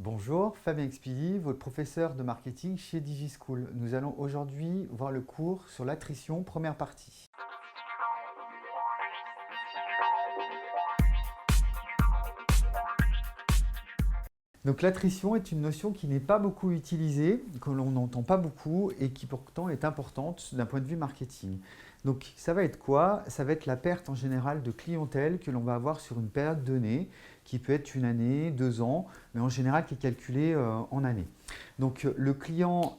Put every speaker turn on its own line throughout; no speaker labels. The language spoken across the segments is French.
Bonjour, Fabien Expili, votre professeur de marketing chez DigiSchool. Nous allons aujourd'hui voir le cours sur l'attrition, première partie. Donc l'attrition est une notion qui n'est pas beaucoup utilisée, que l'on n'entend pas beaucoup et qui pourtant est importante d'un point de vue marketing. Donc ça va être quoi? Ça va être la perte en général de clientèle que l'on va avoir sur une période donnée, qui peut être une année, 2 ans, mais en général qui est calculée en années. Donc le client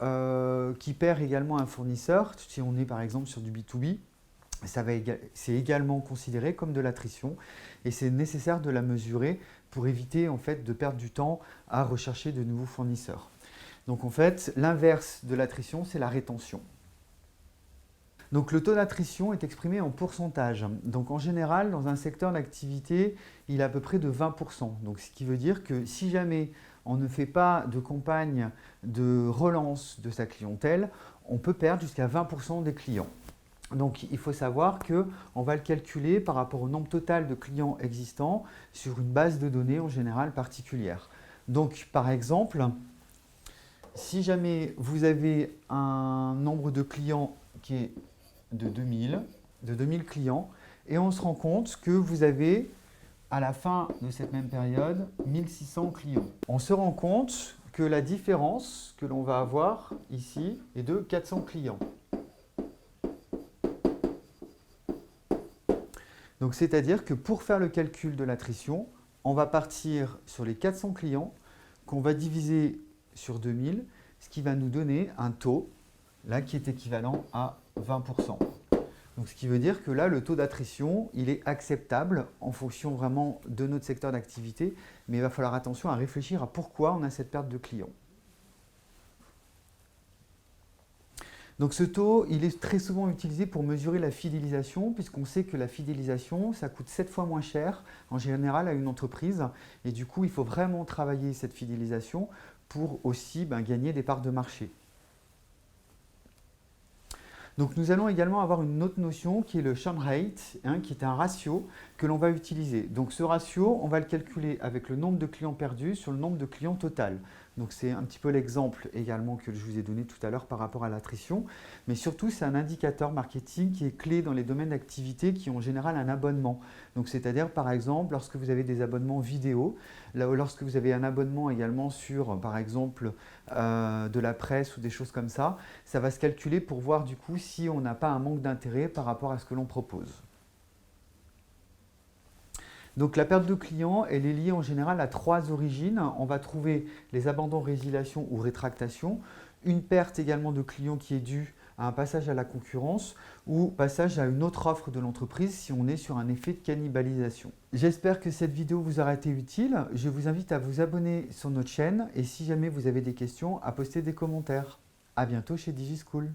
qui perd également un fournisseur, si on est par exemple sur du B2B, c'est également considéré comme de l'attrition et c'est nécessaire de la mesurer pour éviter en fait de perdre du temps à rechercher de nouveaux fournisseurs. Donc en fait, l'inverse de l'attrition, c'est la rétention. Donc le taux d'attrition est exprimé en pourcentage. Donc en général, dans un secteur d'activité, il est à peu près de 20%. Donc ce qui veut dire que si jamais on ne fait pas de campagne de relance de sa clientèle, on peut perdre jusqu'à 20% des clients. Donc il faut savoir qu'on va le calculer par rapport au nombre total de clients existants sur une base de données en général particulière. Donc par exemple, si jamais vous avez un nombre de clients qui est de 2000 clients, et on se rend compte que vous avez à la fin de cette même période 1600 clients. On se rend compte que la différence que l'on va avoir ici est de 400 clients. Donc, c'est-à-dire que pour faire le calcul de l'attrition, on va partir sur les 400 clients qu'on va diviser sur 2000, ce qui va nous donner un taux, là, qui est équivalent à 20%. Donc, ce qui veut dire que là, le taux d'attrition, il est acceptable en fonction vraiment de notre secteur d'activité, mais il va falloir attention à réfléchir à pourquoi on a cette perte de clients. Donc ce taux, il est très souvent utilisé pour mesurer la fidélisation, puisqu'on sait que la fidélisation, ça coûte 7 fois moins cher en général à une entreprise. Et du coup, il faut vraiment travailler cette fidélisation pour aussi gagner des parts de marché. Donc nous allons également avoir une autre notion qui est le churn rate, qui est un ratio que l'on va utiliser. Donc ce ratio, on va le calculer avec le nombre de clients perdus sur le nombre de clients total. Donc c'est un petit peu l'exemple également que je vous ai donné tout à l'heure par rapport à l'attrition. Mais surtout, c'est un indicateur marketing qui est clé dans les domaines d'activité qui ont en général un abonnement. Donc c'est-à-dire par exemple lorsque vous avez des abonnements vidéo, lorsque vous avez un abonnement également sur par exemple de la presse ou des choses comme ça va se calculer pour voir du coup si on n'a pas un manque d'intérêt par rapport à ce que l'on propose. Donc la perte de clients, elle est liée en général à 3 origines. On va trouver les abandons, résiliation ou rétractation, une perte également de clients qui est due à un passage à la concurrence ou passage à une autre offre de l'entreprise si on est sur un effet de cannibalisation. J'espère que cette vidéo vous aura été utile. Je vous invite à vous abonner sur notre chaîne et si jamais vous avez des questions, à poster des commentaires. À bientôt chez DigiSchool.